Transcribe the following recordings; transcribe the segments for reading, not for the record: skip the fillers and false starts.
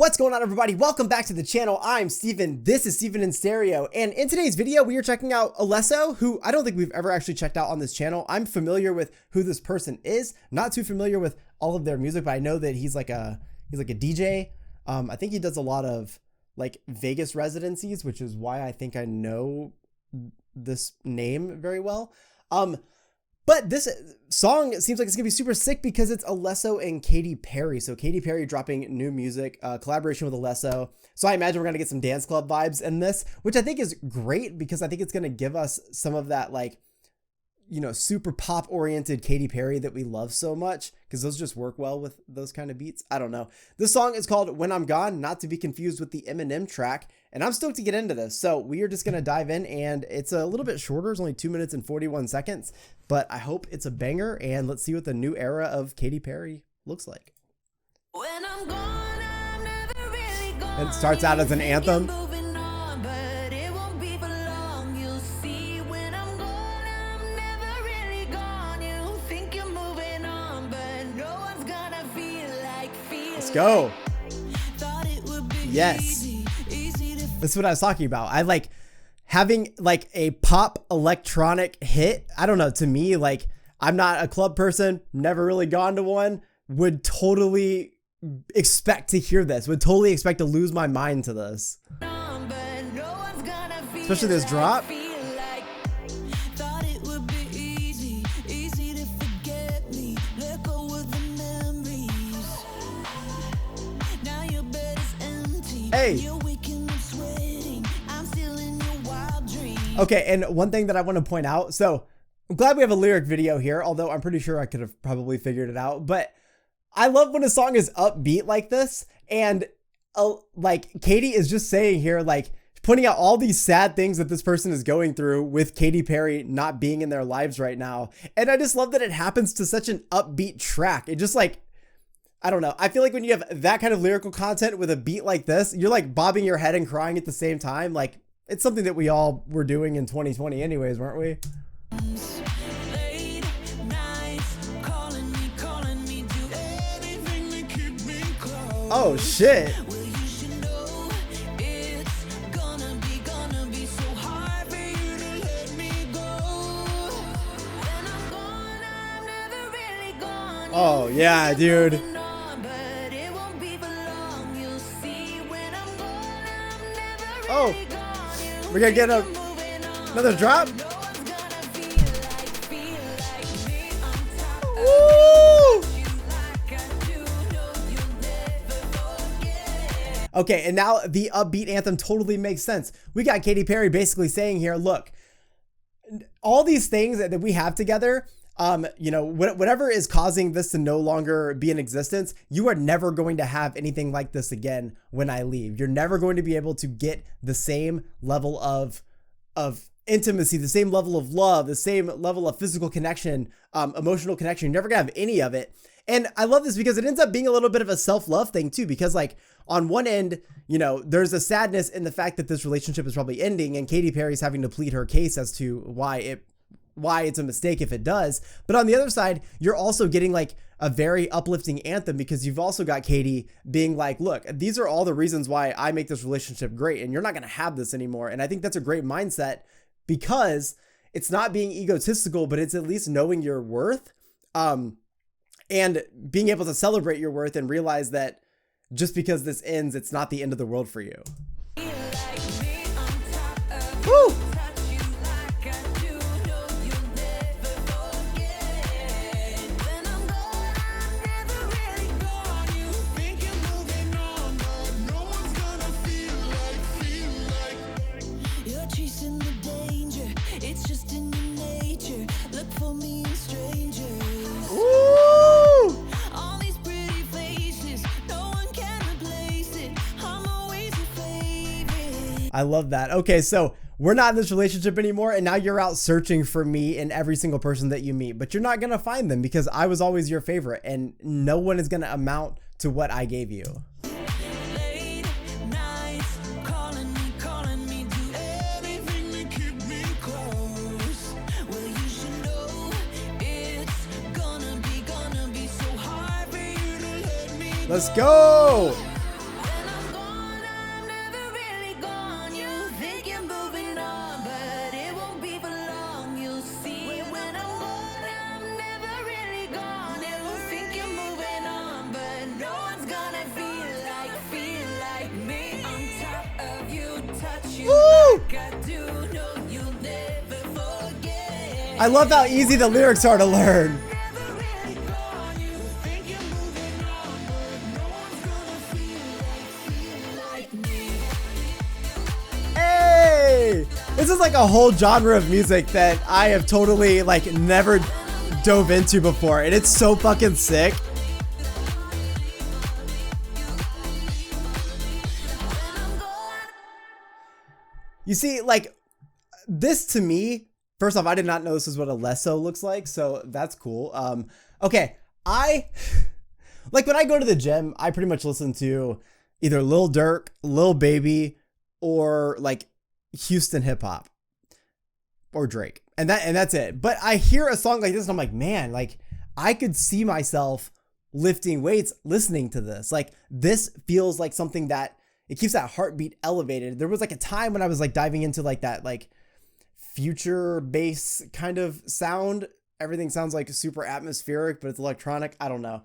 What's going on, everybody? Welcome back to the channel. I'm Steven. This is Steven in Stereo. And in today's video, we are checking out Alesso, who I don't think we've ever actually checked out on this channel. I'm familiar with who this person is, not too familiar with all of their music, but I know that he's like a DJ. I think he does a lot of like Vegas residencies, which is why I think I know this name very well. But this song seems like it's gonna be super sick because it's Alesso and Katy Perry. So Katy Perry dropping new music, collaboration with Alesso. So I imagine we're gonna get some dance club vibes in this, which I think is great because I think it's gonna give us some of that, like, you know, super pop oriented Katy Perry that we love so much, because those just work well with those kind of beats. I don't know. This song is called When I'm Gone, not to be confused with the Eminem track. And I'm stoked to get into this. So we are just going to dive in, and it's a little bit shorter. It's only 2 minutes and 41 seconds, but I hope it's a banger, and let's see what the new era of Katy Perry looks like. When I'm gone, I'm never really gone. It starts out as an anthem. Let's go. Yes. This is what I was talking about. I like having like a pop electronic hit. I don't know. To me, like, I'm not a club person, never really gone to one, would totally expect to hear this, would totally expect to lose my mind to this. Especially this drop. Hey. Okay, and one thing that I want to point out, so I'm glad we have a lyric video here, although I'm pretty sure I could have probably figured it out, but I love when a song is upbeat like this, and like Katy is just saying here, like pointing out all these sad things that this person is going through with Katy Perry not being in their lives right now, and I just love that it happens to such an upbeat track. It just like, I don't know. I feel like when you have that kind of lyrical content with a beat like this, you're like bobbing your head and crying at the same time. Like, it's something that we all were doing in 2020 anyways, weren't we? Oh, shit. Oh, yeah, dude. Oh, we're gonna get another drop. Woo! Okay, and now the upbeat anthem totally makes sense. We got Katy Perry basically saying here, look, all these things that we have together, you know, whatever is causing this to no longer be in existence, you are never going to have anything like this again when I leave. You're never going to be able to get the same level of intimacy, the same level of love, the same level of physical connection, emotional connection. You're never gonna have any of it. And I love this because it ends up being a little bit of a self-love thing too, because like on one end, you know, there's a sadness in the fact that this relationship is probably ending and Katy Perry's having to plead her case as to why it's a mistake if it does. But on the other side, you're also getting like a very uplifting anthem because you've also got Katy being like, look, these are all the reasons why I make this relationship great and you're not going to have this anymore. And I think that's a great mindset because it's not being egotistical, but it's at least knowing your worth, and being able to celebrate your worth and realize that just because this ends, it's not the end of the world for you. Woo! I love that. Okay, so we're not in this relationship anymore, and now you're out searching for me in every single person that you meet, but you're not gonna find them because I was always your favorite, and no one is gonna amount to what I gave you. Let's go. I love how easy the lyrics are to learn. Hey! This is like a whole genre of music that I have totally like never dove into before, and it's so fucking sick. You see, like, this to me, first off, I did not know this is what Alesso looks like, so that's cool. Okay, like when I go to the gym, I pretty much listen to either Lil Durk, Lil Baby, or like Houston hip hop or Drake, and that's it. But I hear a song like this and I'm like, man, like I could see myself lifting weights listening to this. Like this feels like something that it keeps that heartbeat elevated. There was like a time when I was like diving into like that like future bass kind of sound. Everything sounds like super atmospheric, but it's electronic. I don't know.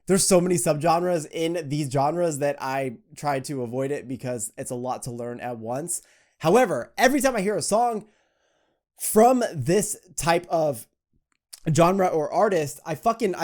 There's so many subgenres in these genres that I try to avoid it because it's a lot to learn at once. However, every time I hear a song from this type of genre or artist, I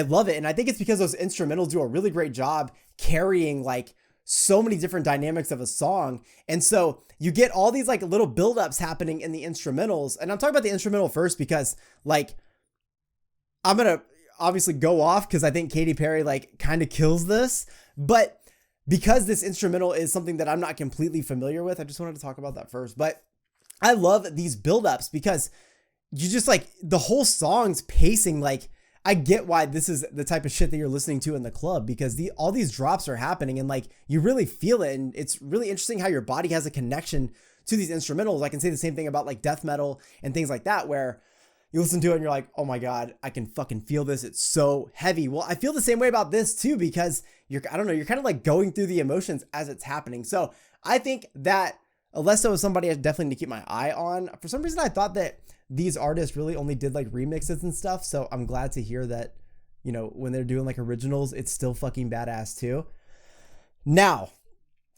love it. And I think it's because those instrumentals do a really great job carrying like so many different dynamics of a song. And so you get all these like little buildups happening in the instrumentals. And I'm talking about the instrumental first because like I'm going to obviously go off because I think Katy Perry like kind of kills this, but because this instrumental is something that I'm not completely familiar with, I just wanted to talk about that first. But I love these buildups because you just like the whole song's pacing. Like I get why this is the type of shit that you're listening to in the club because all these drops are happening and like you really feel it. And it's really interesting how your body has a connection to these instrumentals. I can say the same thing about like death metal and things like that, where you listen to it and you're like, oh my God, I can fucking feel this. It's so heavy. Well, I feel the same way about this too, because you're kind of like going through the emotions as it's happening. So I think that Alesso is somebody I definitely need to keep my eye on. For some reason, I thought that these artists really only did like remixes and stuff. So I'm glad to hear that, you know, when they're doing like originals, it's still fucking badass too. Now,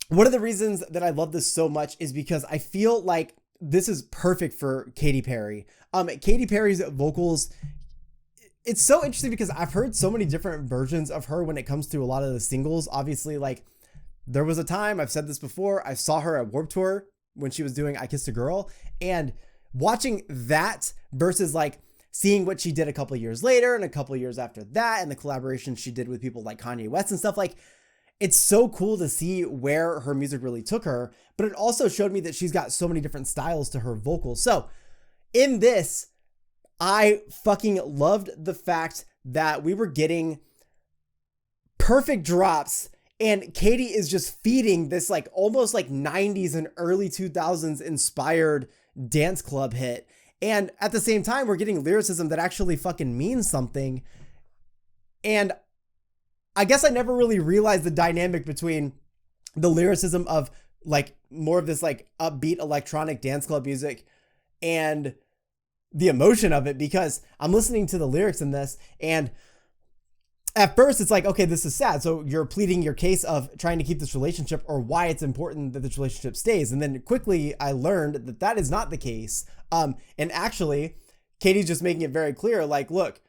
one of the reasons that I love this so much is because I feel like this is perfect for Katy Perry. Katy Perry's vocals, it's so interesting because I've heard so many different versions of her when it comes to a lot of the singles. Obviously, like there was a time, I've said this before, I saw her at Warped Tour when she was doing I Kissed a Girl, and watching that versus like seeing what she did a couple of years later and a couple of years after that and the collaborations she did with people like Kanye West and stuff, like it's so cool to see where her music really took her, but it also showed me that she's got so many different styles to her vocals. So in this, I fucking loved the fact that we were getting perfect drops and Katy is just feeding this like almost like 90s and early 2000s inspired dance club hit. And at the same time, we're getting lyricism that actually fucking means something. And I guess I never really realized the dynamic between the lyricism of like more of this like upbeat electronic dance club music and the emotion of it, because I'm listening to the lyrics in this and at first it's like, okay, this is sad. So you're pleading your case of trying to keep this relationship or why it's important that this relationship stays. And then quickly I learned that that is not the case. And actually Katy's just making it very clear, like, look,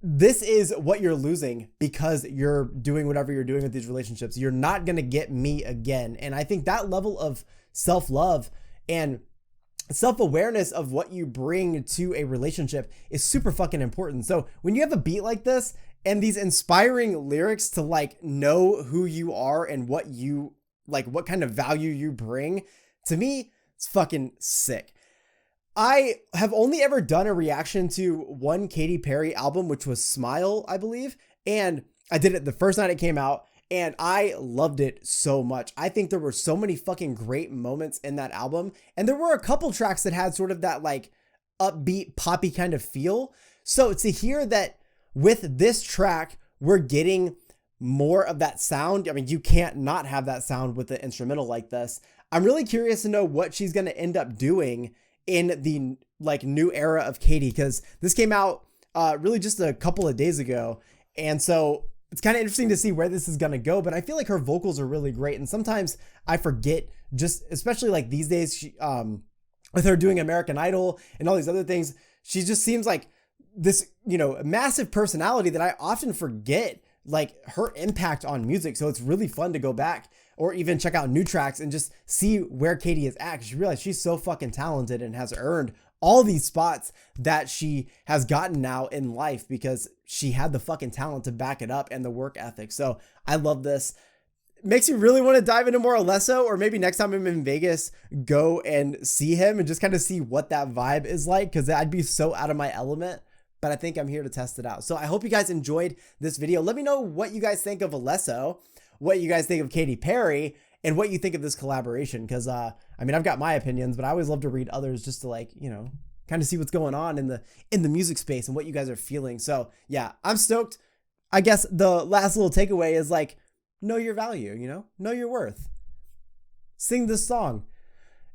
this is what you're losing because you're doing whatever you're doing with these relationships. You're not going to get me again. And I think that level of self-love and self-awareness of what you bring to a relationship is super fucking important. So when you have a beat like this and these inspiring lyrics to like know who you are and what you like, what kind of value you bring, to me, it's fucking sick. I have only ever done a reaction to one Katy Perry album, which was Smile, I believe. And I did it the first night it came out and I loved it so much. I think there were so many fucking great moments in that album. And there were a couple tracks that had sort of that like upbeat poppy kind of feel. So to hear that with this track, we're getting more of that sound. I mean, you can't not have that sound with the instrumental like this. I'm really curious to know what she's going to end up doing in the like new era of Katy, because this came out really just a couple of days ago. And so it's kind of interesting to see where this is going to go, but I feel like her vocals are really great. And sometimes I forget, just especially like these days, with her doing American Idol and all these other things. She just seems like this, you know, massive personality that I often forget like her impact on music. So it's really fun to go back or even check out new tracks and just see where Katy is at. 'Cause you realize she's so fucking talented and has earned all these spots that she has gotten now in life because she had the fucking talent to back it up and the work ethic. So I love this. Makes you really want to dive into more Alesso, or maybe next time I'm in Vegas, go and see him and just kind of see what that vibe is like, because I'd be so out of my element. But I think I'm here to test it out. So I hope you guys enjoyed this video. Let me know what you guys think of Alesso, what you guys think of Katy Perry, and what you think of this collaboration. Because I mean, I've got my opinions, but I always love to read others just to, like, you know, kind of see what's going on in the music space and what you guys are feeling. So yeah, I'm stoked. I guess the last little takeaway is, like, know your value, you know your worth. Sing this song,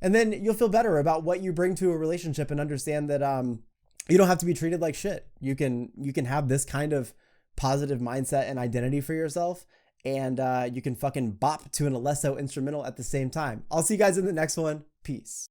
and then you'll feel better about what you bring to a relationship and understand that you don't have to be treated like shit. You can have this kind of positive mindset and identity for yourself, and you can fucking bop to an Alesso instrumental at the same time. I'll see you guys in the next one. Peace.